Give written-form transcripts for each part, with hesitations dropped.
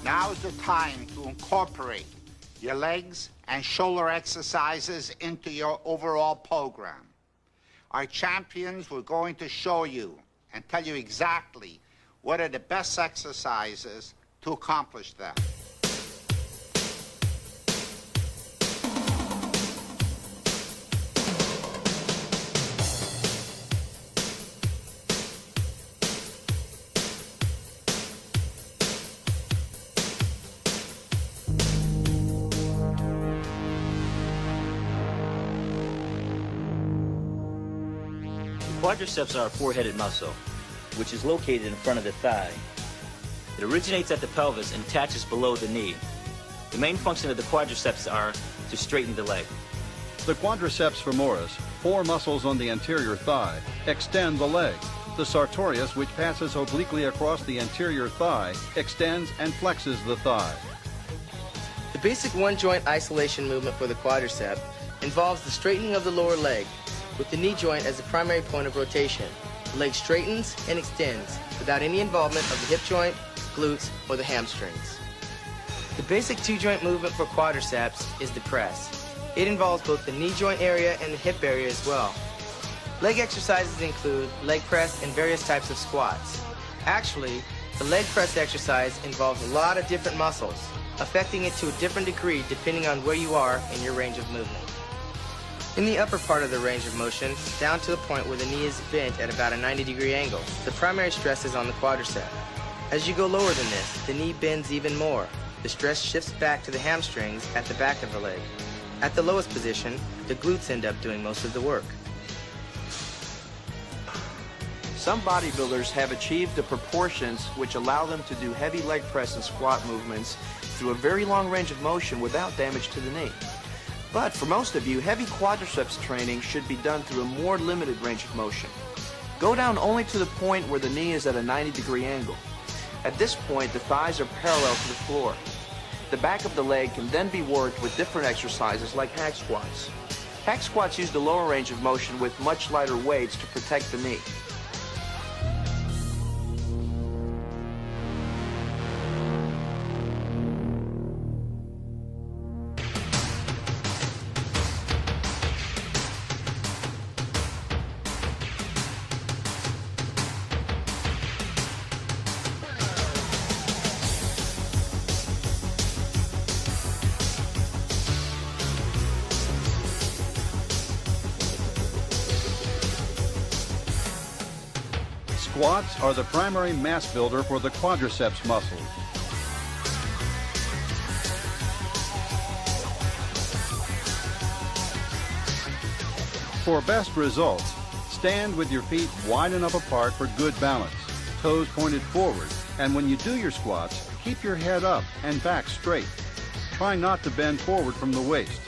Now's the time to incorporate your legs and shoulder exercises into your overall program. Our champions were going to show you and tell you exactly what are the best exercises to accomplish that. Quadriceps are a four-headed muscle, which is located in front of the thigh. It originates at the pelvis and attaches below the knee. The main function of the quadriceps are to straighten the leg. The quadriceps femoris, four muscles on the anterior thigh, extend the leg. The sartorius, which passes obliquely across the anterior thigh, extends and flexes the thigh. The basic one-joint isolation movement for the quadricep involves the straightening of the lower leg, with the knee joint as the primary point of rotation. The leg straightens and extends without any involvement of the hip joint, glutes, or the hamstrings. The basic two-joint movement for quadriceps is the press. It involves both the knee joint area and the hip area as well. Leg exercises include leg press and various types of squats. Actually, the leg press exercise involves a lot of different muscles, affecting it to a different degree depending on where you are in your range of movement. In the upper part of the range of motion, down to the point where the knee is bent at about a 90-degree angle, the primary stress is on the quadricep. As you go lower than this, the knee bends even more. The stress shifts back to the hamstrings at the back of the leg. At the lowest position, the glutes end up doing most of the work. Some bodybuilders have achieved the proportions which allow them to do heavy leg press and squat movements through a very long range of motion without damage to the knee. But for most of you, heavy quadriceps training should be done through a more limited range of motion. Go down only to the point where the knee is at a 90-degree angle. At this point, the thighs are parallel to the floor. The back of the leg can then be worked with different exercises like hack squats. Hack squats use the lower range of motion with much lighter weights to protect the knee. Squats are the primary mass builder for the quadriceps muscles. For best results, stand with your feet wide enough apart for good balance, toes pointed forward, and when you do your squats, keep your head up and back straight. Try not to bend forward from the waist.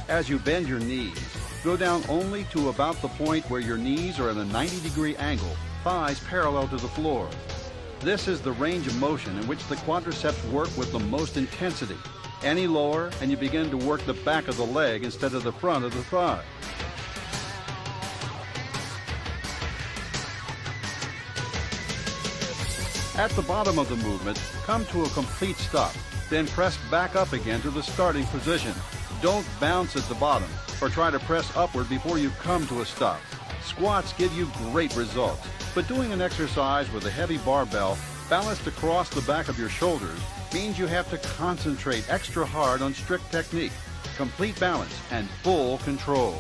As you bend your knees, go down only to about the point where your knees are at a 90-degree angle, thighs parallel to the floor. This is the range of motion in which the quadriceps work with the most intensity. Any lower, and you begin to work the back of the leg instead of the front of the thigh. At the bottom of the movement, come to a complete stop, then press back up again to the starting position. Don't bounce at the bottom or try to press upward before you come to a stop. Squats give you great results, but doing an exercise with a heavy barbell balanced across the back of your shoulders means you have to concentrate extra hard on strict technique, complete balance, and full control.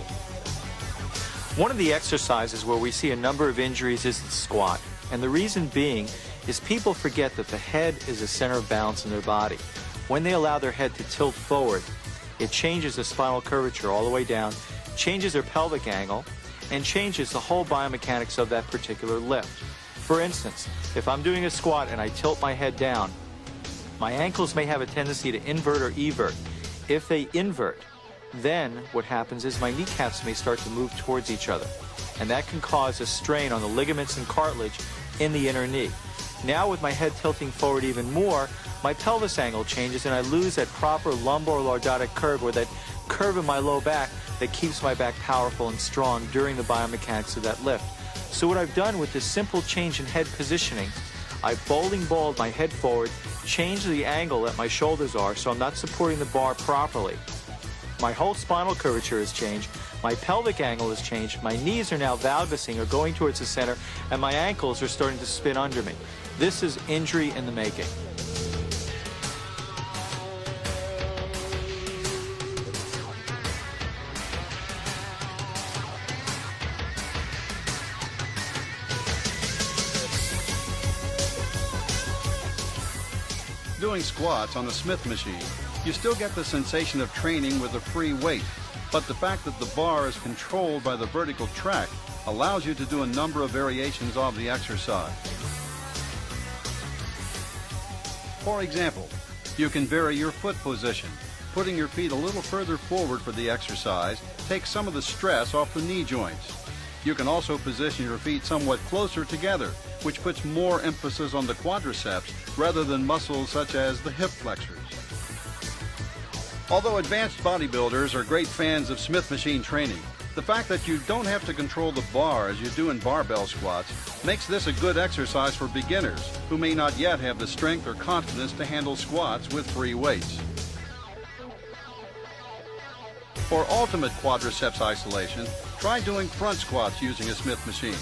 One of the exercises where we see a number of injuries is the squat, and the reason being is people forget that the head is the center of balance in their body. When they allow their head to tilt forward, it changes the spinal curvature all the way down, changes their pelvic angle, and changes the whole biomechanics of that particular lift. For instance, if I'm doing a squat and I tilt my head down, my ankles may have a tendency to invert or evert. If they invert, then what happens is my kneecaps may start to move towards each other, and that can cause a strain on the ligaments and cartilage in the inner knee. Now with my head tilting forward even more, my pelvis angle changes and I lose that proper lumbar lordotic curve, or that curve in my low back that keeps my back powerful and strong during the biomechanics of that lift. So what I've done with this simple change in head positioning, I've bowling balled my head forward, changed the angle that my shoulders are so I'm not supporting the bar properly. My whole spinal curvature has changed, my pelvic angle has changed, my knees are now valgusing or going towards the center, and my ankles are starting to spin under me. This is injury in the making. Doing squats on a Smith machine, you still get the sensation of training with a free weight, but the fact that the bar is controlled by the vertical track allows you to do a number of variations of the exercise. For example, you can vary your foot position. Putting your feet a little further forward for the exercise takes some of the stress off the knee joints. You can also position your feet somewhat closer together, which puts more emphasis on the quadriceps rather than muscles such as the hip flexors. Although advanced bodybuilders are great fans of Smith machine training, the fact that you don't have to control the bar as you do in barbell squats makes this a good exercise for beginners who may not yet have the strength or confidence to handle squats with free weights. For ultimate quadriceps isolation, try doing front squats using a Smith machine.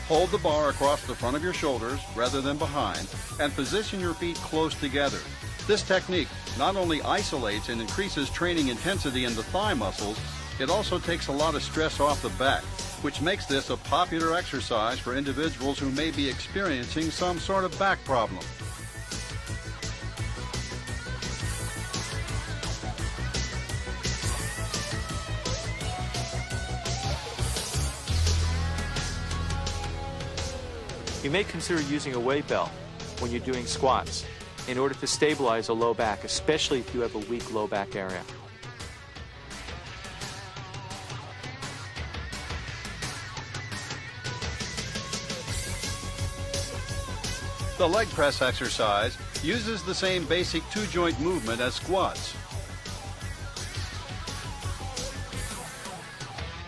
Hold the bar across the front of your shoulders rather than behind and position your feet close together. This technique not only isolates and increases training intensity in the thigh muscles, it also takes a lot of stress off the back, which makes this a popular exercise for individuals who may be experiencing some sort of back problem. You may consider using a weight belt when you're doing squats in order to stabilize a low back, especially if you have a weak low back area. The leg press exercise uses the same basic two-joint movement as squats.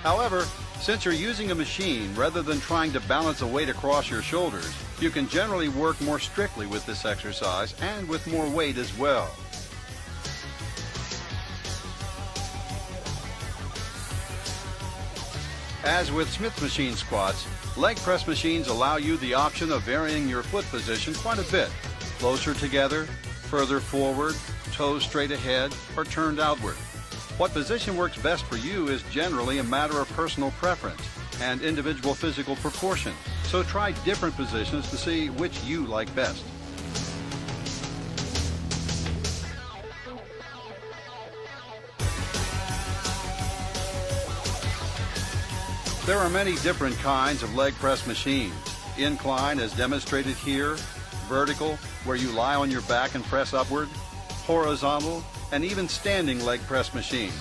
However, since you're using a machine rather than trying to balance a weight across your shoulders, you can generally work more strictly with this exercise and with more weight as well. As with Smith machine squats, leg press machines allow you the option of varying your foot position quite a bit. Closer together, further forward, toes straight ahead, or turned outward. What position works best for you is generally a matter of personal preference and individual physical proportion, so try different positions to see which you like best. There are many different kinds of leg press machines. Incline as demonstrated here, vertical where you lie on your back and press upward, horizontal, and even standing leg press machines.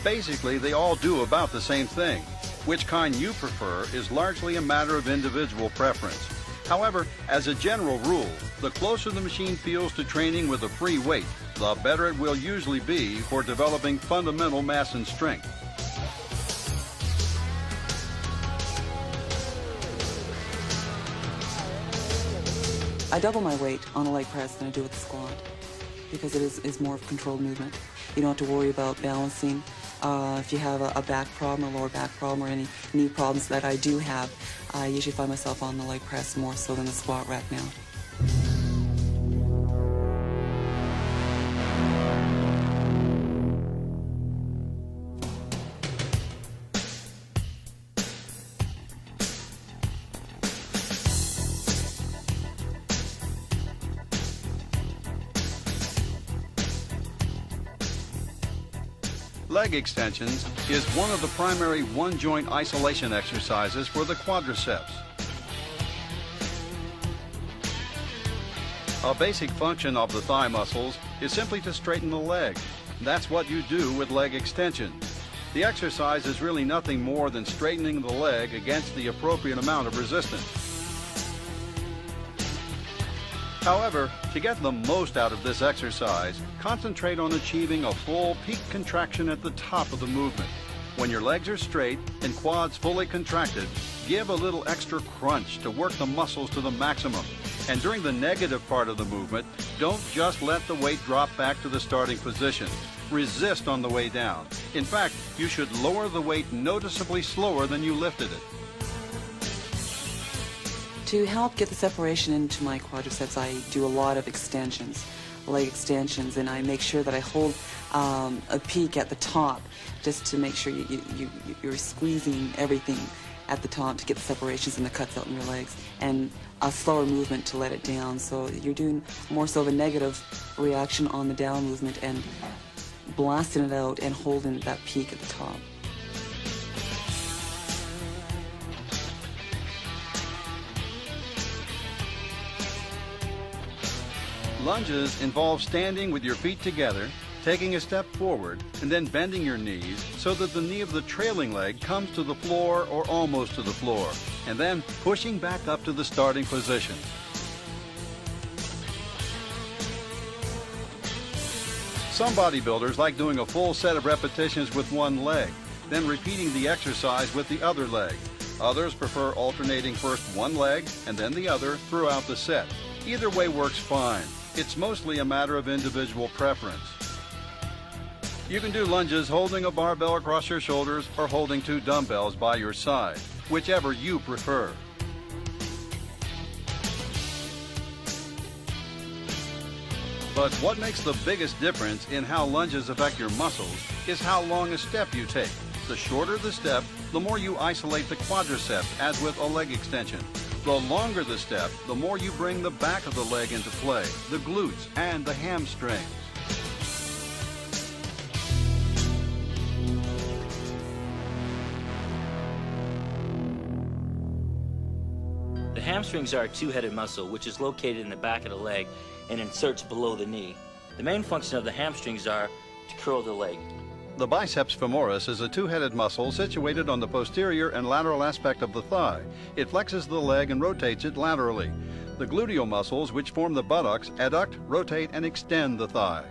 Basically, they all do about the same thing. Which kind you prefer is largely a matter of individual preference. However, as a general rule, the closer the machine feels to training with a free weight, the better it will usually be for developing fundamental mass and strength. I double my weight on a leg press than I do with the squat because it is more of a controlled movement. You don't have to worry about balancing. If you have a back problem, a lower back problem, or any knee problems that I do have, I usually find myself on the leg press more so than the squat rack now. Leg extensions is one of the primary one-joint isolation exercises for the quadriceps. A basic function of the thigh muscles is simply to straighten the leg. That's what you do with leg extension. The exercise is really nothing more than straightening the leg against the appropriate amount of resistance. However, to get the most out of this exercise, concentrate on achieving a full peak contraction at the top of the movement. When your legs are straight and quads fully contracted, give a little extra crunch to work the muscles to the maximum. And during the negative part of the movement, don't just let the weight drop back to the starting position. Resist on the way down. In fact, you should lower the weight noticeably slower than you lifted it. To help get the separation into my quadriceps, I do a lot of extensions, leg extensions, and I make sure that I hold a peak at the top just to make sure you're squeezing everything at the top to get the separations and the cuts out in your legs, and a slower movement to let it down. So you're doing more so of a negative reaction on the down movement and blasting it out and holding that peak at the top. Lunges involve standing with your feet together, taking a step forward, and then bending your knees so that the knee of the trailing leg comes to the floor or almost to the floor, and then pushing back up to the starting position. Some bodybuilders like doing a full set of repetitions with one leg, then repeating the exercise with the other leg. Others prefer alternating first one leg and then the other throughout the set. Either way works fine. It's mostly a matter of individual preference. You can do lunges holding a barbell across your shoulders or holding 2 dumbbells by your side, whichever you prefer. But what makes the biggest difference in how lunges affect your muscles is how long a step you take. The shorter the step, the more you isolate the quadriceps, as with a leg extension. The longer the step, the more you bring the back of the leg into play, the glutes and the hamstrings. The hamstrings are a two-headed muscle which is located in the back of the leg and inserts below the knee. The main function of the hamstrings are to curl the leg. The biceps femoris is a two-headed muscle situated on the posterior and lateral aspect of the thigh. It flexes the leg and rotates it laterally. The gluteal muscles, which form the buttocks, adduct, rotate, and extend the thigh.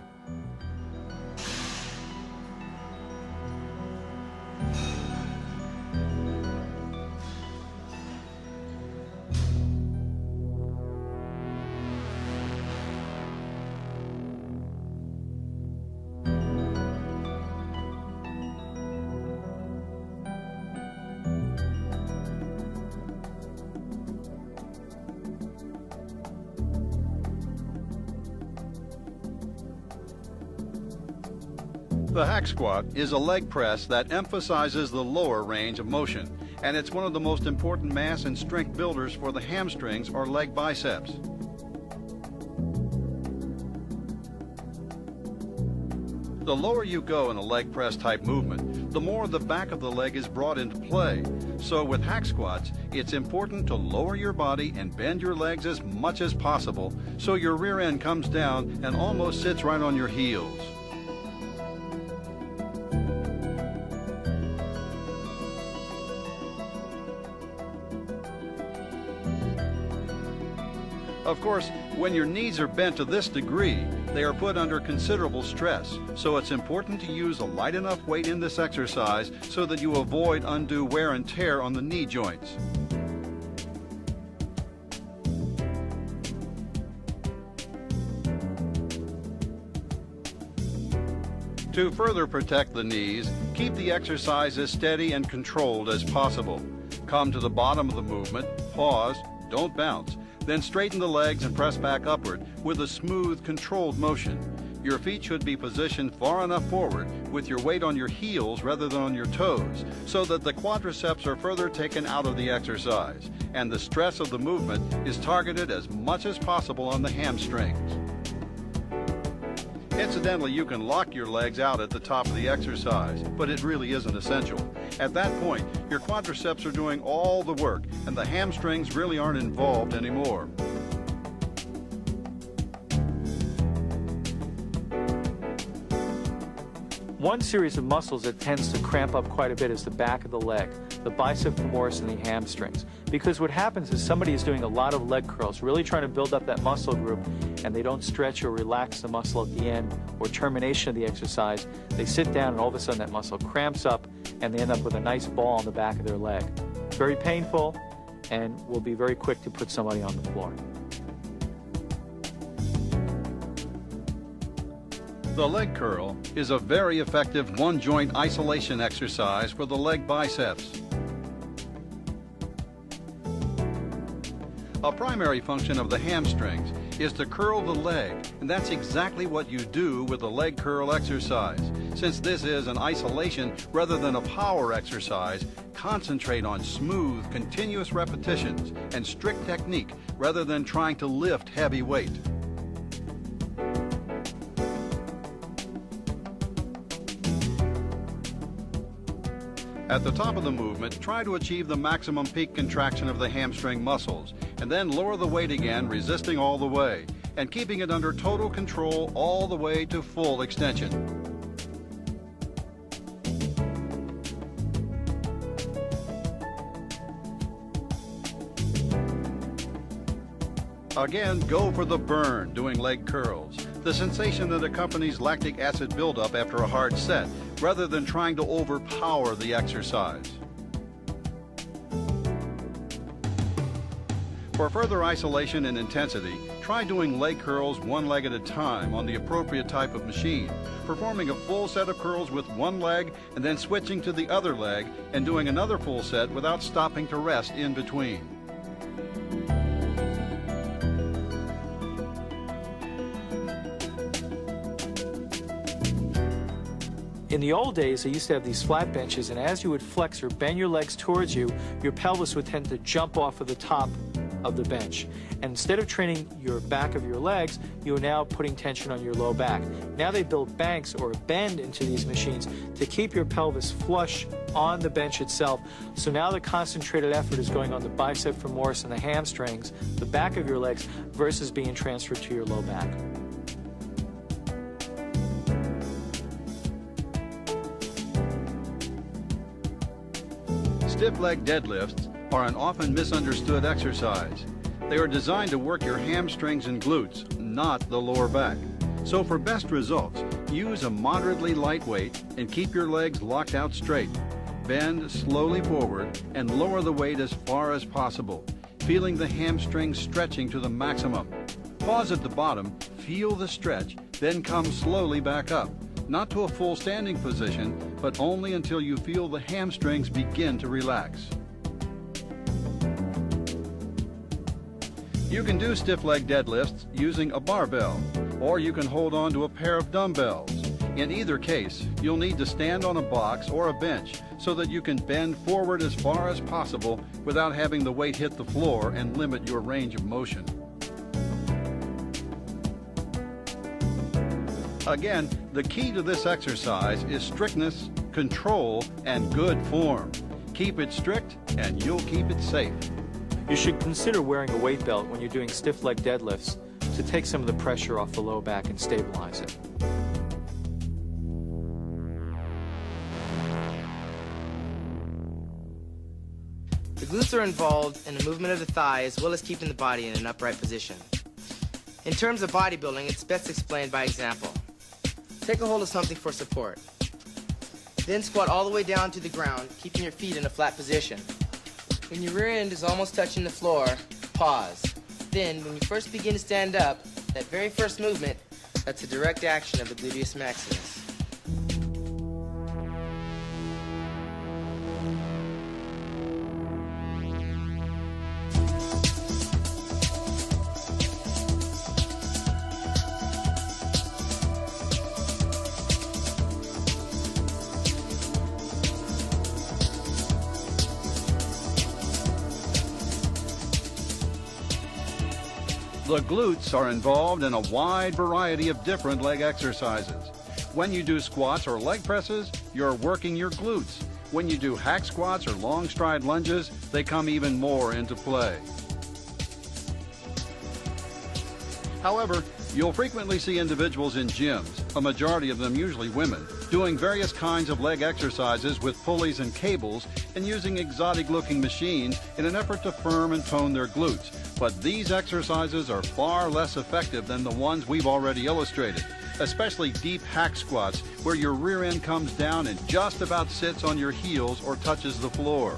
The hack squat is a leg press that emphasizes the lower range of motion, and it's one of the most important mass and strength builders for the hamstrings or leg biceps. The lower you go in a leg press type movement, the more the back of the leg is brought into play. So with hack squats, it's important to lower your body and bend your legs as much as possible so your rear end comes down and almost sits right on your heels. Of course, when your knees are bent to this degree, they are put under considerable stress, so it's important to use a light enough weight in this exercise so that you avoid undue wear and tear on the knee joints. To further protect the knees, keep the exercise as steady and controlled as possible. Come to the bottom of the movement, pause, don't bounce. Then straighten the legs and press back upward with a smooth, controlled motion. Your feet should be positioned far enough forward with your weight on your heels rather than on your toes so that the quadriceps are further taken out of the exercise and the stress of the movement is targeted as much as possible on the hamstrings. Incidentally, you can lock your legs out at the top of the exercise, but it really isn't essential. At that point, your quadriceps are doing all the work, and the hamstrings really aren't involved anymore. One series of muscles that tends to cramp up quite a bit is the back of the leg, the bicep femoris and the hamstrings. Because what happens is somebody is doing a lot of leg curls, really trying to build up that muscle group, and they don't stretch or relax the muscle at the end or termination of the exercise. They sit down and all of a sudden that muscle cramps up and they end up with a nice ball on the back of their leg. Very painful and will be very quick to put somebody on the floor. The leg curl is a very effective one-joint isolation exercise for the leg biceps. A primary function of the hamstrings is to curl the leg, and that's exactly what you do with the leg curl exercise. Since this is an isolation rather than a power exercise, concentrate on smooth, continuous repetitions and strict technique rather than trying to lift heavy weight. At the top of the movement, try to achieve the maximum peak contraction of the hamstring muscles, and then lower the weight again, resisting all the way, and keeping it under total control all the way to full extension. Again, go for the burn doing leg curls, the sensation that accompanies lactic acid buildup after a hard set, rather than trying to overpower the exercise. For further isolation and intensity, try doing leg curls one leg at a time on the appropriate type of machine, performing a full set of curls with one leg and then switching to the other leg and doing another full set without stopping to rest in between. In the old days, they used to have these flat benches, and as you would flex or bend your legs towards you, your pelvis would tend to jump off of the top of the bench. And instead of training your back of your legs, you are now putting tension on your low back. Now they build banks or a bend into these machines to keep your pelvis flush on the bench itself. So now the concentrated effort is going on the bicep femoris and the hamstrings, the back of your legs, versus being transferred to your low back. Stiff leg deadlifts are an often misunderstood exercise. They are designed to work your hamstrings and glutes, not the lower back. So for best results, use a moderately light weight and keep your legs locked out straight. Bend slowly forward and lower the weight as far as possible, feeling the hamstrings stretching to the maximum. Pause at the bottom, feel the stretch, then come slowly back up. Not to a full standing position, but only until you feel the hamstrings begin to relax. You can do stiff leg deadlifts using a barbell, or you can hold on to a pair of dumbbells. In either case, you'll need to stand on a box or a bench so that you can bend forward as far as possible without having the weight hit the floor and limit your range of motion. Again, the key to this exercise is strictness, control, and good form. Keep it strict and you'll keep it safe. You should consider wearing a weight belt when you're doing stiff leg deadlifts to take some of the pressure off the low back and stabilize it. The glutes are involved in the movement of the thigh as well as keeping the body in an upright position. In terms of bodybuilding, it's best explained by example. Take a hold of something for support. Then squat all the way down to the ground, keeping your feet in a flat position. When your rear end is almost touching the floor, pause. Then, when you first begin to stand up, that very first movement, that's a direct action of the gluteus maximus. The glutes are involved in a wide variety of different leg exercises. When you do squats or leg presses, you're working your glutes. When you do hack squats or long stride lunges, they come even more into play. However, you'll frequently see individuals in gyms, a majority of them usually women, doing various kinds of leg exercises with pulleys and cables, and using exotic-looking machines in an effort to firm and tone their glutes. But these exercises are far less effective than the ones we've already illustrated, especially deep hack squats, where your rear end comes down and just about sits on your heels or touches the floor.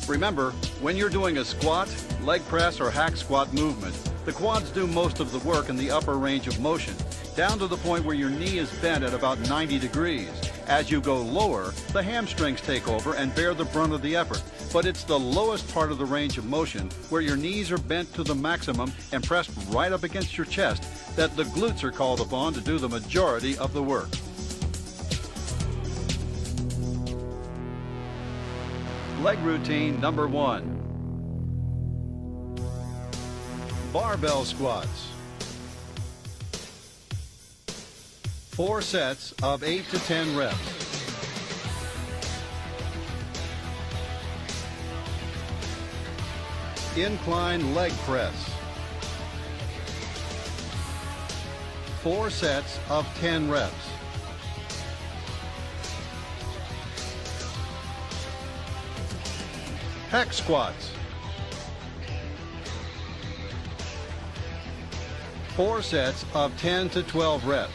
Remember, when you're doing a squat, leg press, or hack squat movement, the quads do most of the work in the upper range of motion, down to the point where your knee is bent at about 90 degrees. As you go lower, the hamstrings take over and bear the brunt of the effort. But it's the lowest part of the range of motion, where your knees are bent to the maximum and pressed right up against your chest, that the glutes are called upon to do the majority of the work. Leg routine number 1. Barbell squats. 4 sets of 8 to 10 reps. Incline leg press. 4 sets of 10 reps. Hack squats. 4 sets of 10 to 12 reps.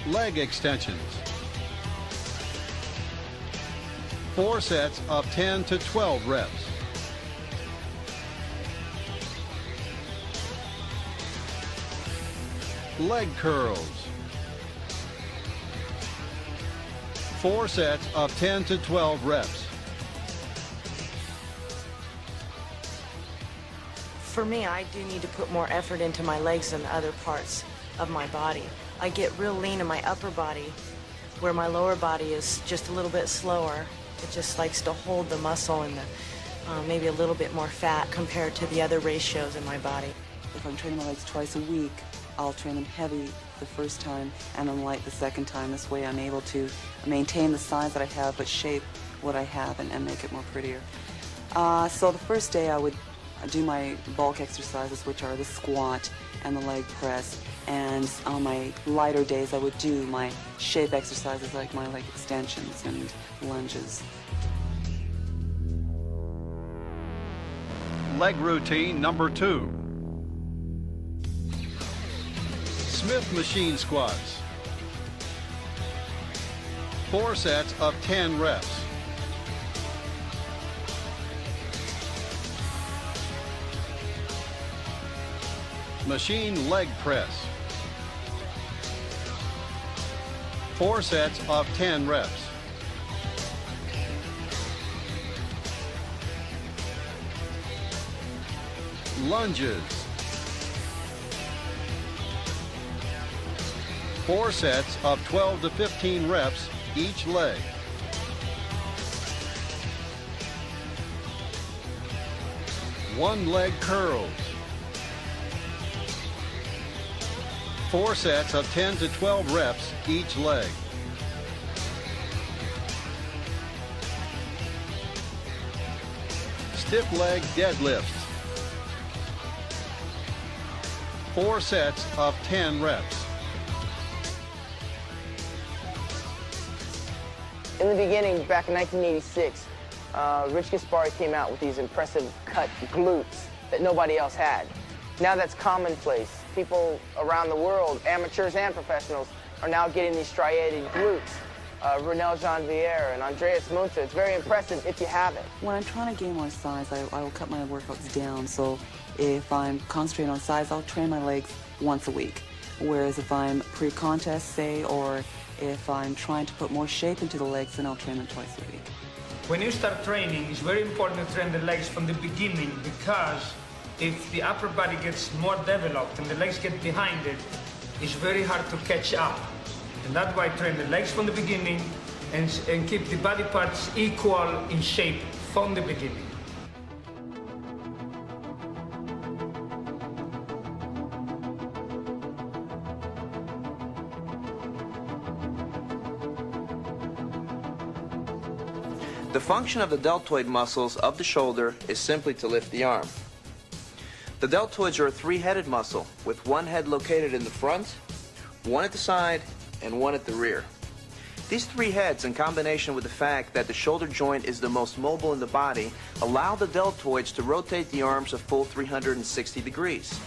Leg extensions. 4 sets of 10 to 12 reps. Leg curls. 4 sets of 10 to 12 reps. For me, I do need to put more effort into my legs than other parts of my body. I get real lean in my upper body, where my lower body is just a little bit slower. It just likes to hold the muscle and maybe a little bit more fat compared to the other ratios in my body. If I'm training my legs twice a week, I'll train them heavy the first time and then light the second time. This way I'm able to maintain the size that I have but shape what I have and make it more prettier. So the first day I would do my bulk exercises, which are the squat and the leg press. And on my lighter days I would do my shape exercises like my leg extensions and lunges. Leg routine number 2. Smith machine squats. 4 sets of 10 reps. Machine leg press. 4 sets of 10 reps. Lunges. 4 sets of 12 to 15 reps each leg. One leg curls. 4 sets of 10 to 12 reps each leg. Stiff leg deadlifts. 4 sets of 10 reps. In the beginning, back in 1986, Rich Gaspari came out with these impressive cut glutes that nobody else had. Now that's commonplace. People around the world, amateurs and professionals, are now getting these striated glutes. Renelle Janvier and Andreas Munzer. It's very impressive if you have it. When I'm trying to gain more size, I will cut my workouts down. So if I'm concentrating on size, I'll train my legs once a week. Whereas if I'm pre-contest, say, or if I'm trying to put more shape into the legs, then I'll train them twice a week. When you start training, it's very important to train the legs from the beginning, because if the upper body gets more developed and the legs get behind it, it's very hard to catch up. And that's why I train the legs from the beginning and keep the body parts equal in shape from the beginning. The function of the deltoid muscles of the shoulder is simply to lift the arm. The deltoids are a three-headed muscle with one head located in the front, one at the side, and one at the rear. These three heads, in combination with the fact that the shoulder joint is the most mobile in the body, allow the deltoids to rotate the arms a full 360 degrees.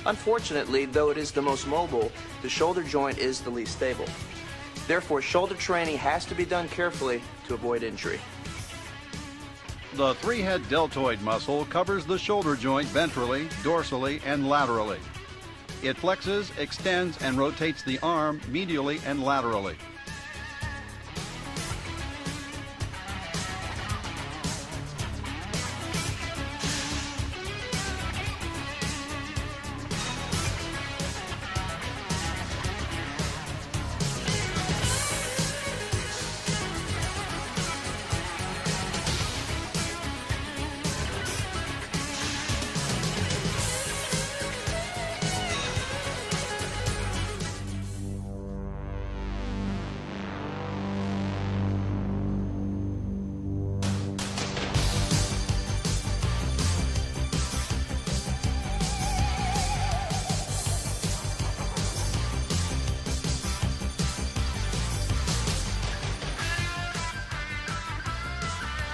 Unfortunately, though it is the most mobile, the shoulder joint is the least stable. Therefore, shoulder training has to be done carefully to avoid injury. The three-head deltoid muscle covers the shoulder joint ventrally, dorsally, and laterally. It flexes, extends, and rotates the arm medially and laterally.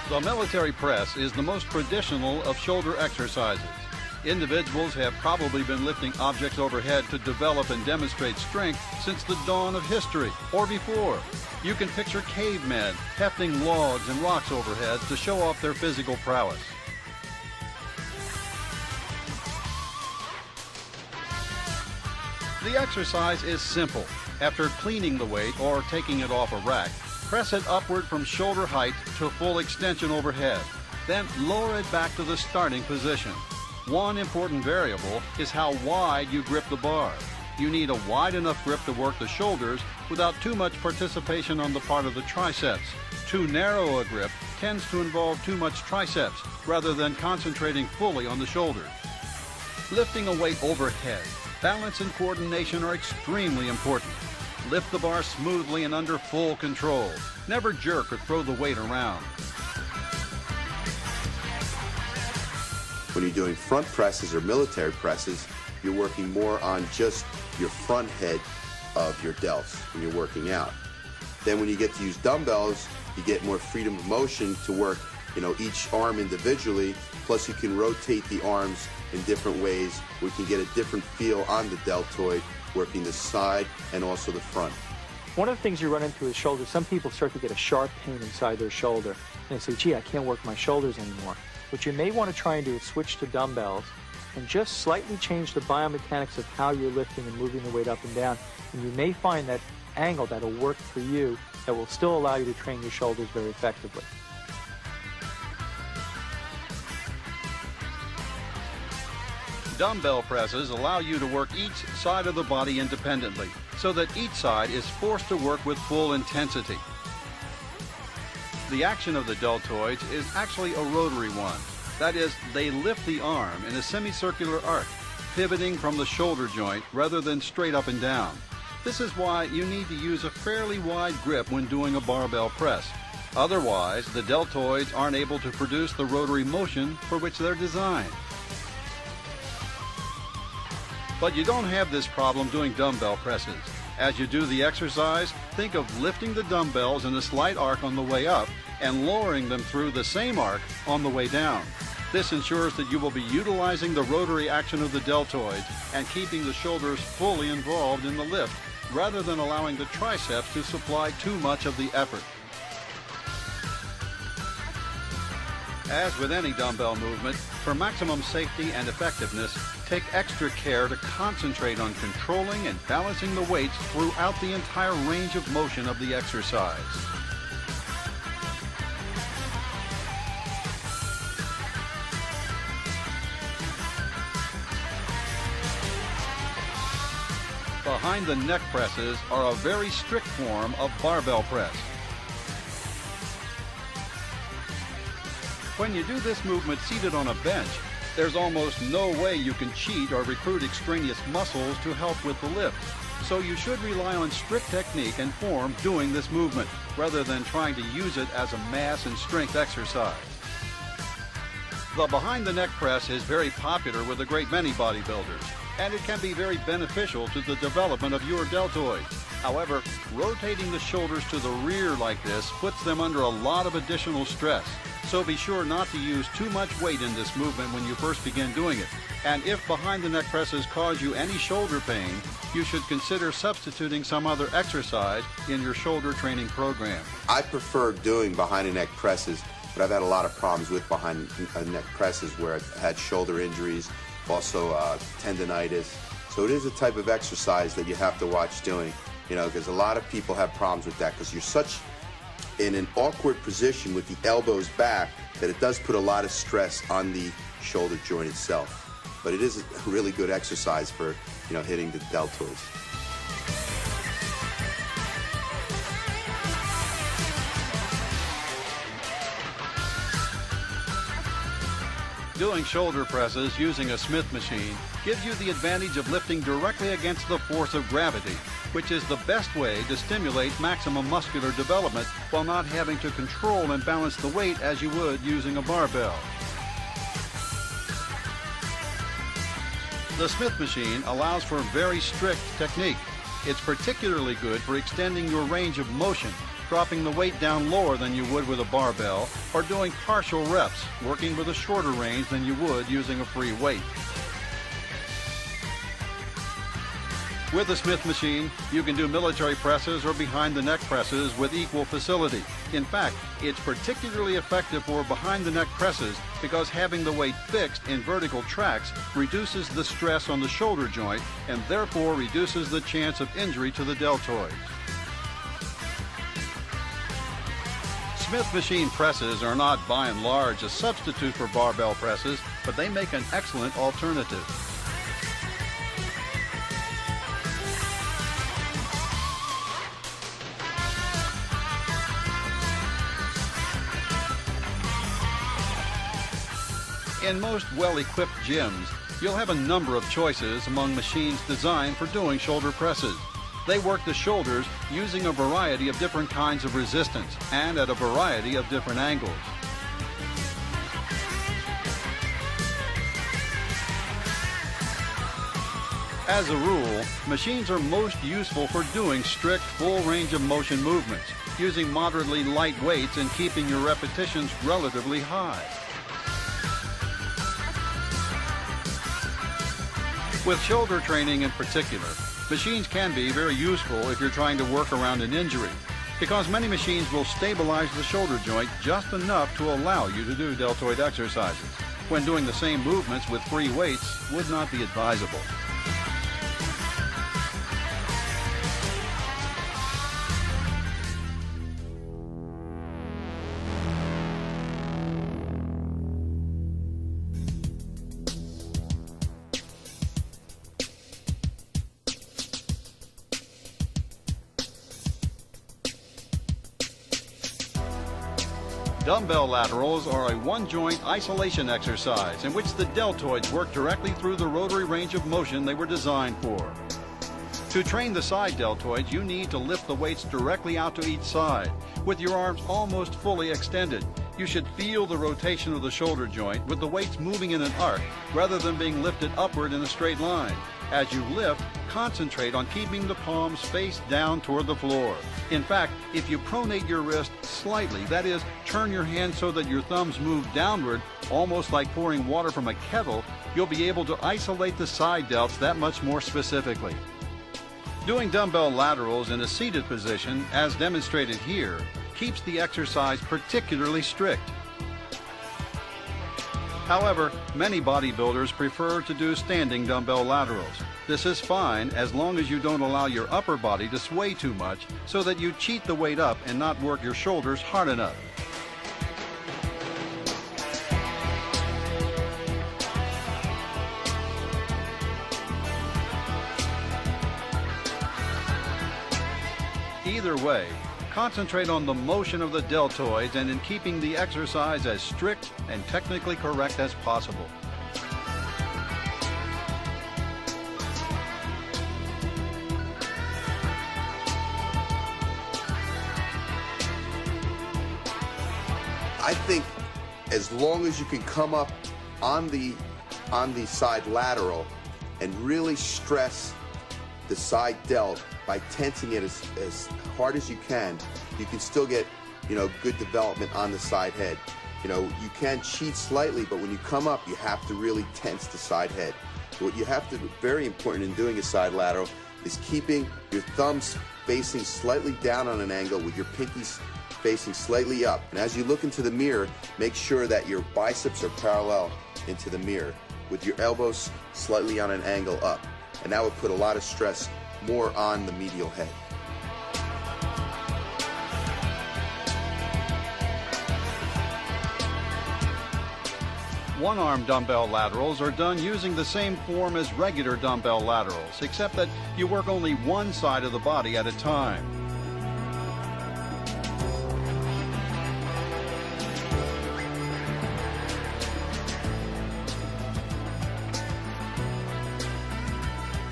The military press is the most traditional of shoulder exercises. Individuals have probably been lifting objects overhead to develop and demonstrate strength since the dawn of history or before. You can picture cavemen hefting logs and rocks overhead to show off their physical prowess. The exercise is simple. After cleaning the weight or taking it off a rack, press it upward from shoulder height to full extension overhead. Then lower it back to the starting position. One important variable is how wide you grip the bar. You need a wide enough grip to work the shoulders without too much participation on the part of the triceps. Too narrow a grip tends to involve too much triceps rather than concentrating fully on the shoulders. Lifting a weight overhead, balance and coordination are extremely important. Lift the bar smoothly and under full control. Never jerk or throw the weight around. When you're doing front presses or military presses, you're working more on just your front head of your delts when you're working out. Then when you get to use dumbbells, you get more freedom of motion to work, each arm individually, plus you can rotate the arms in different ways. We can get a different feel on the deltoid, working the side and also the front. One of the things you run into is shoulders. Some people start to get a sharp pain inside their shoulder, and they say, gee, I can't work my shoulders anymore. What you may want to try and do is switch to dumbbells and just slightly change the biomechanics of how you're lifting and moving the weight up and down. And you may find that angle that'll work for you that will still allow you to train your shoulders very effectively. Dumbbell presses allow you to work each side of the body independently, so that each side is forced to work with full intensity. The action of the deltoids is actually a rotary one. That is, they lift the arm in a semicircular arc, pivoting from the shoulder joint rather than straight up and down. This is why you need to use a fairly wide grip when doing a barbell press. Otherwise, the deltoids aren't able to produce the rotary motion for which they're designed. But you don't have this problem doing dumbbell presses. As you do the exercise, think of lifting the dumbbells in a slight arc on the way up and lowering them through the same arc on the way down. This ensures that you will be utilizing the rotary action of the deltoids and keeping the shoulders fully involved in the lift, rather than allowing the triceps to supply too much of the effort. As with any dumbbell movement, for maximum safety and effectiveness, take extra care to concentrate on controlling and balancing the weights throughout the entire range of motion of the exercise. Behind the neck presses are a very strict form of barbell press. When you do this movement seated on a bench, There's almost no way you can cheat or recruit extraneous muscles to help with the lift. So you should rely on strict technique and form doing this movement, rather than trying to use it as a mass and strength exercise. The behind the neck press is very popular with a great many bodybuilders, and it can be very beneficial to the development of your deltoids. However, rotating the shoulders to the rear like this puts them under a lot of additional stress. So be sure not to use too much weight in this movement when you first begin doing it. And if behind the neck presses cause you any shoulder pain, you should consider substituting some other exercise in your shoulder training program. I prefer doing behind the neck presses, but I've had a lot of problems with behind neck presses where I've had shoulder injuries, also tendonitis. So it is a type of exercise that you have to watch doing, you know, because a lot of people have problems with that because you're such in an awkward position with the elbows back that it does put a lot of stress on the shoulder joint itself. But it is a really good exercise for, you know, hitting the deltoids. Doing shoulder presses using a Smith machine gives you the advantage of lifting directly against the force of gravity, which is the best way to stimulate maximum muscular development while not having to control and balance the weight as you would using a barbell. The Smith machine allows for very strict technique. It's particularly good for extending your range of motion, dropping the weight down lower than you would with a barbell, or doing partial reps, working with a shorter range than you would using a free weight. With the Smith machine, you can do military presses or behind the neck presses with equal facility. In fact, it's particularly effective for behind the neck presses because having the weight fixed in vertical tracks reduces the stress on the shoulder joint and therefore reduces the chance of injury to the deltoids. Smith machine presses are not by and large a substitute for barbell presses, but they make an excellent alternative. In most well-equipped gyms, you'll have a number of choices among machines designed for doing shoulder presses. They work the shoulders using a variety of different kinds of resistance and at a variety of different angles. As a rule, machines are most useful for doing strict full range of motion movements, using moderately light weights and keeping your repetitions relatively high. With shoulder training in particular, machines can be very useful if you're trying to work around an injury, because many machines will stabilize the shoulder joint just enough to allow you to do deltoid exercises, when doing the same movements with free weights would not be advisable. Dumbbell laterals are a one-joint isolation exercise in which the deltoids work directly through the rotary range of motion they were designed for. To train the side deltoids, you need to lift the weights directly out to each side, with your arms almost fully extended. You should feel the rotation of the shoulder joint with the weights moving in an arc rather than being lifted upward in a straight line. As you lift, concentrate on keeping the palms face down toward the floor. In fact, if you pronate your wrist slightly, that is, turn your hand so that your thumbs move downward, almost like pouring water from a kettle, you'll be able to isolate the side delts that much more specifically. Doing dumbbell laterals in a seated position, as demonstrated here, keeps the exercise particularly strict. However, many bodybuilders prefer to do standing dumbbell laterals. This is fine as long as you don't allow your upper body to sway too much so that you cheat the weight up and not work your shoulders hard enough. Either way, concentrate on the motion of the deltoids and in keeping the exercise as strict and technically correct as possible. I think as long as you can come up on the side lateral and really stress the side delt by tensing it as hard as you can still get, good development on the side head. You can cheat slightly, but when you come up, you have to really tense the side head. What you have to, very important in doing a side lateral, is keeping your thumbs facing slightly down on an angle with your pinkies facing slightly up. And as you look into the mirror, make sure that your biceps are parallel into the mirror with your elbows slightly on an angle up. And that would put a lot of stress more on the medial head. One-arm dumbbell laterals are done using the same form as regular dumbbell laterals, except that you work only one side of the body at a time.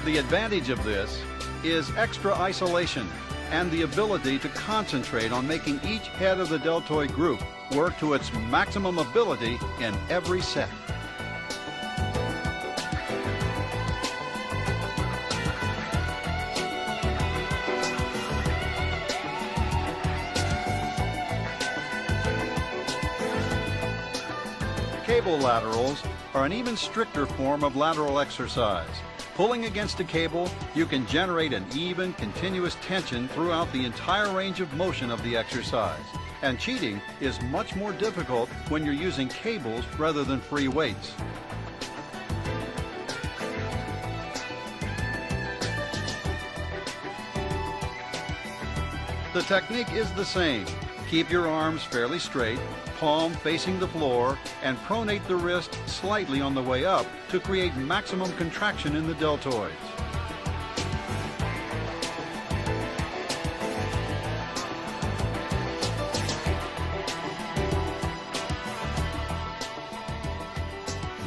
The advantage of this is extra isolation and the ability to concentrate on making each head of the deltoid group work to its maximum ability in every set. Cable laterals are an even stricter form of lateral exercise. Pulling against a cable, you can generate an even, continuous tension throughout the entire range of motion of the exercise. And cheating is much more difficult when you're using cables rather than free weights. The technique is the same. Keep your arms fairly straight, palm facing the floor, and pronate the wrist slightly on the way up to create maximum contraction in the deltoids.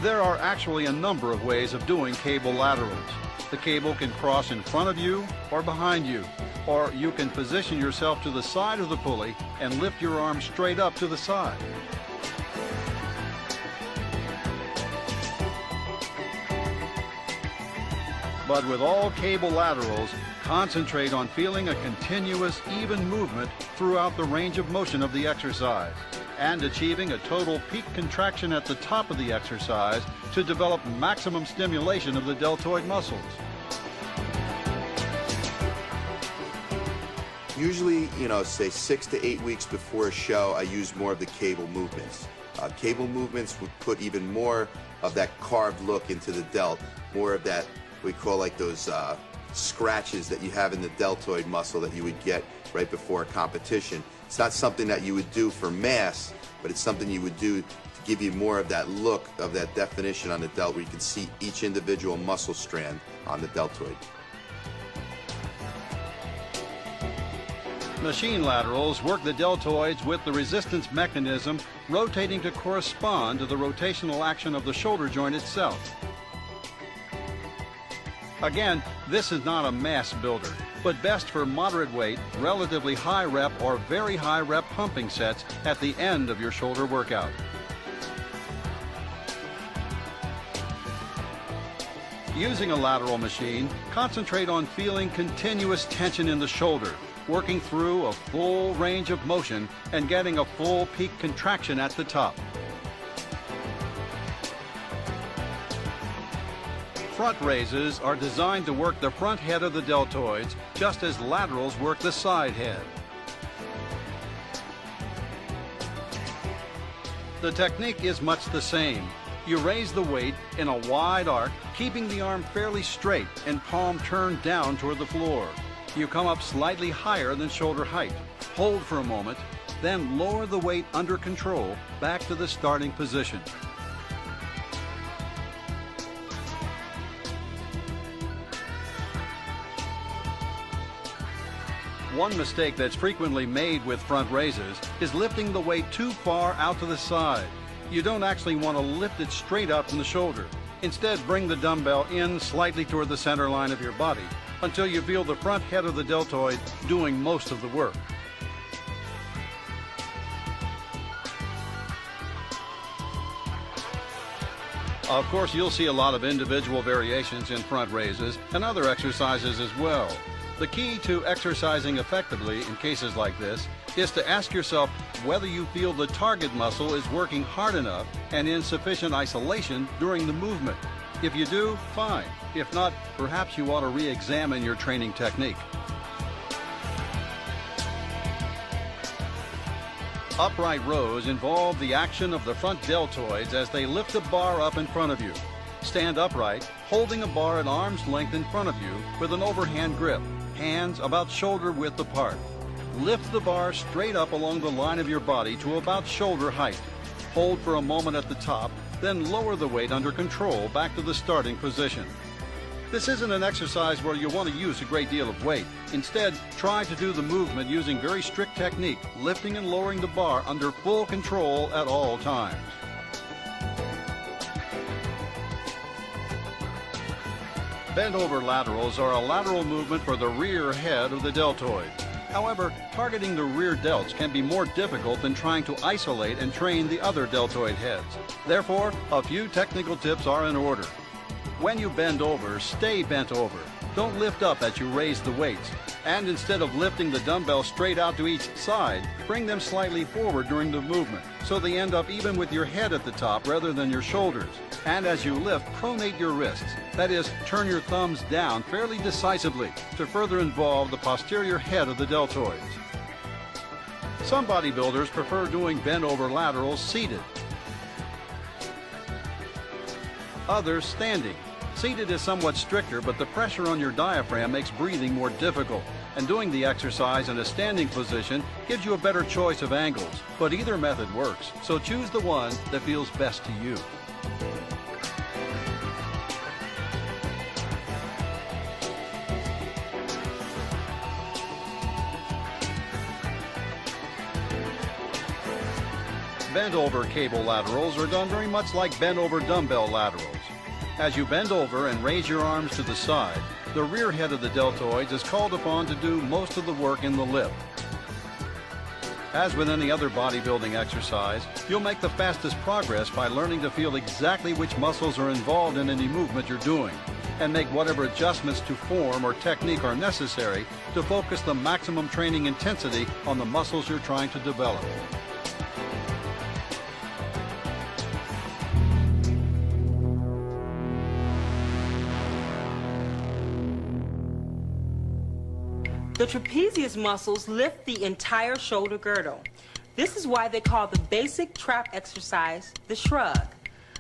There are actually a number of ways of doing cable laterals. The cable can cross in front of you or behind you, or you can position yourself to the side of the pulley and lift your arm straight up to the side. But with all cable laterals, concentrate on feeling a continuous, even movement throughout the range of motion of the exercise, and achieving a total peak contraction at the top of the exercise to develop maximum stimulation of the deltoid muscles. Usually, say 6 to 8 weeks before a show, I use more of the cable movements. Cable movements would put even more of that carved look into the delt, more of that, we call like those scratches that you have in the deltoid muscle that you would get right before a competition. It's not something that you would do for mass, but it's something you would do to give you more of that look, of that definition on the delt, where you can see each individual muscle strand on the deltoid. Machine laterals work the deltoids with the resistance mechanism rotating to correspond to the rotational action of the shoulder joint itself. Again, this is not a mass builder, but best for moderate weight, relatively high rep or very high rep pumping sets at the end of your shoulder workout. Using a lateral machine, concentrate on feeling continuous tension in the shoulder, working through a full range of motion and getting a full peak contraction at the top. Front raises are designed to work the front head of the deltoids just as laterals work the side head. The technique is much the same. You raise the weight in a wide arc, keeping the arm fairly straight and palm turned down toward the floor. You come up slightly higher than shoulder height. Hold for a moment, then lower the weight under control back to the starting position. One mistake that's frequently made with front raises is lifting the weight too far out to the side. You don't actually want to lift it straight up from the shoulder. Instead, bring the dumbbell in slightly toward the center line of your body until you feel the front head of the deltoid doing most of the work. Of course, you'll see a lot of individual variations in front raises and other exercises as well. The key to exercising effectively in cases like this is to ask yourself whether you feel the target muscle is working hard enough and in sufficient isolation during the movement. If you do, fine. If not, perhaps you ought to re-examine your training technique. Upright rows involve the action of the front deltoids as they lift the bar up in front of you. Stand upright, holding a bar at arm's length in front of you with an overhand grip, hands about shoulder width apart. Lift the bar straight up along the line of your body to about shoulder height. Hold for a moment at the top, then lower the weight under control back to the starting position. This isn't an exercise where you want to use a great deal of weight. Instead, try to do the movement using very strict technique, lifting and lowering the bar under full control at all times. Bent over laterals are a lateral movement for the rear head of the deltoid. However, targeting the rear delts can be more difficult than trying to isolate and train the other deltoid heads. Therefore, a few technical tips are in order. When you bend over, stay bent over. Don't lift up as you raise the weights. And instead of lifting the dumbbell straight out to each side, bring them slightly forward during the movement, so they end up even with your head at the top rather than your shoulders. And as you lift, pronate your wrists. That is, turn your thumbs down fairly decisively to further involve the posterior head of the deltoids. Some bodybuilders prefer doing bent over laterals seated. Others standing. Seated is somewhat stricter, but the pressure on your diaphragm makes breathing more difficult. And doing the exercise in a standing position gives you a better choice of angles. But either method works, so choose the one that feels best to you. Bent over cable laterals are done very much like bent over dumbbell laterals. As you bend over and raise your arms to the side, the rear head of the deltoids is called upon to do most of the work in the lift. As with any other bodybuilding exercise, you'll make the fastest progress by learning to feel exactly which muscles are involved in any movement you're doing, and make whatever adjustments to form or technique are necessary to focus the maximum training intensity on the muscles you're trying to develop. The trapezius muscles lift the entire shoulder girdle. This is why they call the basic trap exercise the shrug.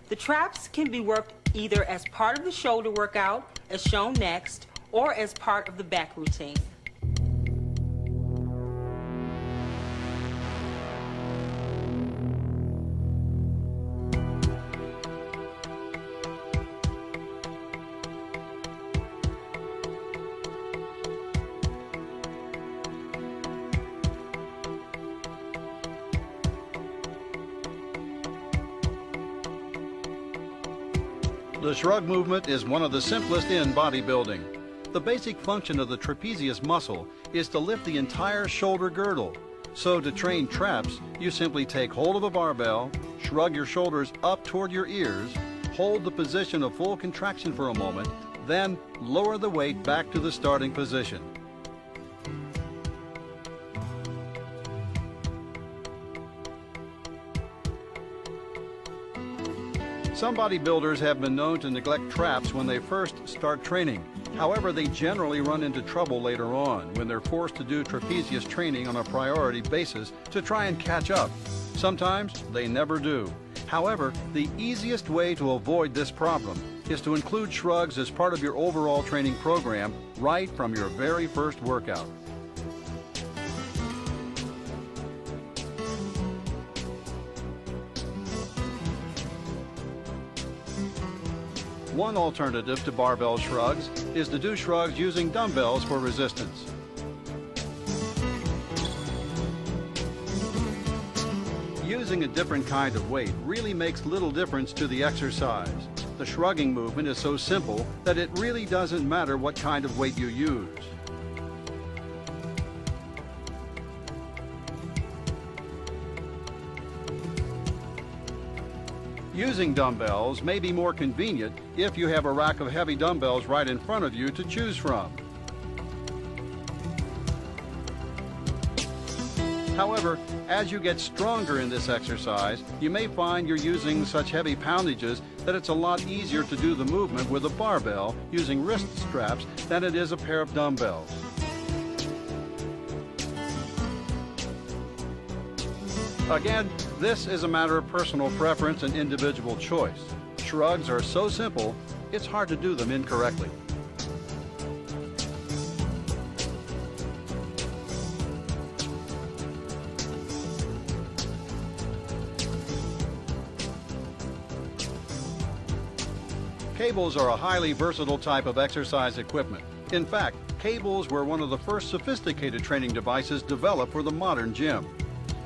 The traps can be worked either as part of the shoulder workout, as shown next, or as part of the back routine. The shrug movement is one of the simplest in bodybuilding. The basic function of the trapezius muscle is to lift the entire shoulder girdle. So to train traps, you simply take hold of a barbell, shrug your shoulders up toward your ears, hold the position of full contraction for a moment, then lower the weight back to the starting position. Some bodybuilders have been known to neglect traps when they first start training. However, they generally run into trouble later on when they're forced to do trapezius training on a priority basis to try and catch up. Sometimes they never do. However, the easiest way to avoid this problem is to include shrugs as part of your overall training program right from your very first workout. One alternative to barbell shrugs is to do shrugs using dumbbells for resistance. Using a different kind of weight really makes little difference to the exercise. The shrugging movement is so simple that it really doesn't matter what kind of weight you use. Using dumbbells may be more convenient if you have a rack of heavy dumbbells right in front of you to choose from. However, as you get stronger in this exercise, you may find you're using such heavy poundages that it's a lot easier to do the movement with a barbell using wrist straps than it is a pair of dumbbells. Again, this is a matter of personal preference and individual choice. Shrugs are so simple, it's hard to do them incorrectly. Cables are a highly versatile type of exercise equipment. In fact, cables were one of the first sophisticated training devices developed for the modern gym.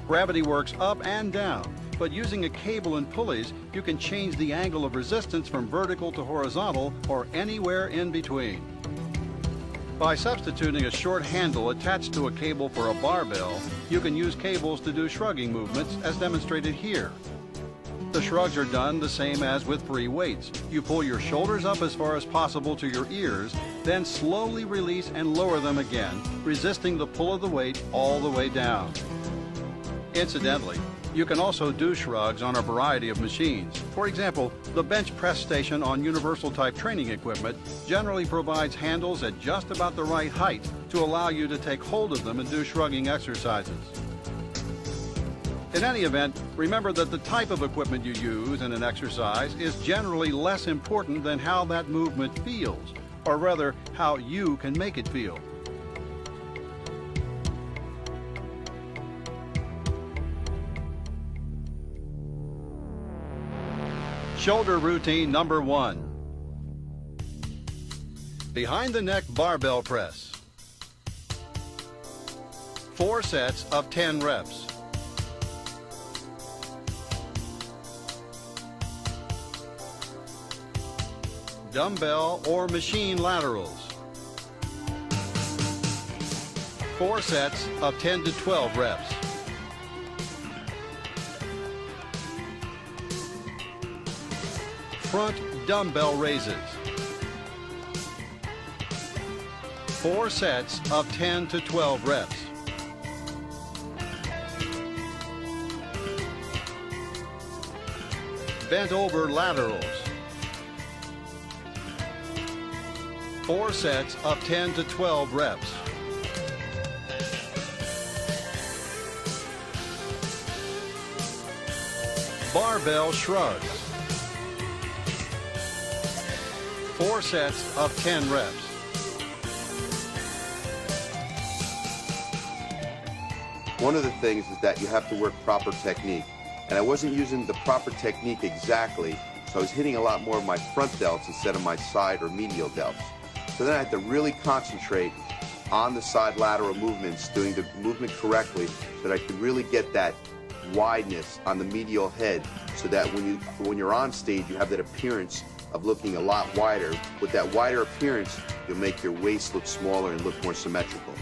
Gravity works up and down, but using a cable and pulleys, you can change the angle of resistance from vertical to horizontal or anywhere in between. By substituting a short handle attached to a cable for a barbell, you can use cables to do shrugging movements as demonstrated here. The shrugs are done the same as with free weights. You pull your shoulders up as far as possible to your ears, then slowly release and lower them again, resisting the pull of the weight all the way down. Incidentally, you can also do shrugs on a variety of machines. For example, the bench press station on universal type training equipment generally provides handles at just about the right height to allow you to take hold of them and do shrugging exercises. In any event, remember that the type of equipment you use in an exercise is generally less important than how that movement feels, or rather, how you can make it feel. Shoulder routine number 1. Behind the neck barbell press. 4 sets of 10 reps. Dumbbell or machine laterals. 4 sets of 10 to 12 reps. Front dumbbell raises. 4 sets of 10 to 12 reps. Bent over laterals. 4 sets of 10 to 12 reps. Barbell shrugs. 4 sets of 10 reps. One of the things is that you have to work proper technique. And I wasn't using the proper technique exactly, so I was hitting a lot more of my front delts instead of my side or medial delts. So then I had to really concentrate on the side lateral movements, doing the movement correctly, so that I could really get that wideness on the medial head, so that when you're on stage, you have that appearance of looking a lot wider. With that wider appearance, you'll make your waist look smaller and look more symmetrical.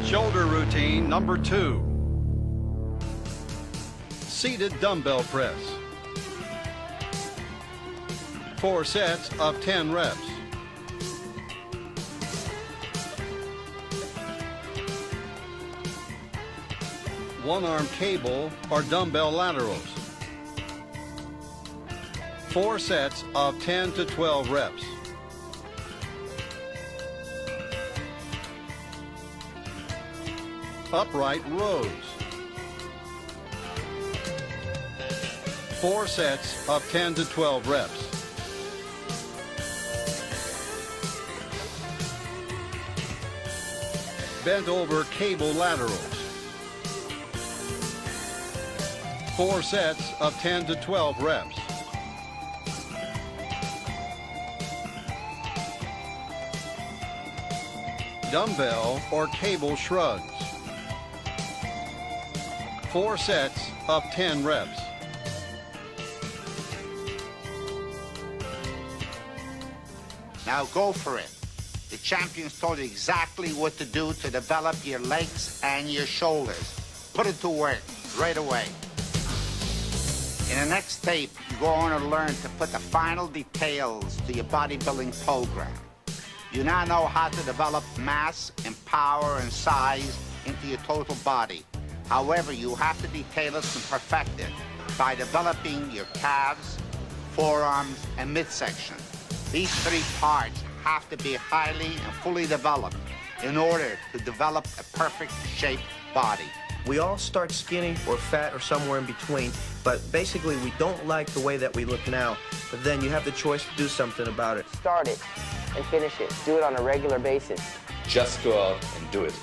Shoulder routine number 2. Seated dumbbell press. 4 sets of 10 reps. One-arm cable or dumbbell laterals. 4 sets of 10 to 12 reps. Upright rows. 4 sets of 10 to 12 reps. Bent over cable laterals. 4 sets of 10 to 12 reps. Dumbbell or cable shrugs. 4 sets of 10 reps. Now go for it. The champions told you exactly what to do to develop your legs and your shoulders. Put it to work. right away. In the next tape, you go on to learn to put the final details to your bodybuilding program. You now know how to develop mass and power and size into your total body. However, you have to detail it and perfect it by developing your calves, forearms, and midsection. These three parts have to be highly and fully developed in order to develop a perfect shaped body. We all start skinny or fat or somewhere in between, but basically we don't like the way that we look now, but then you have the choice to do something about it. Start it and finish it. Do it on a regular basis. Just go out and do it.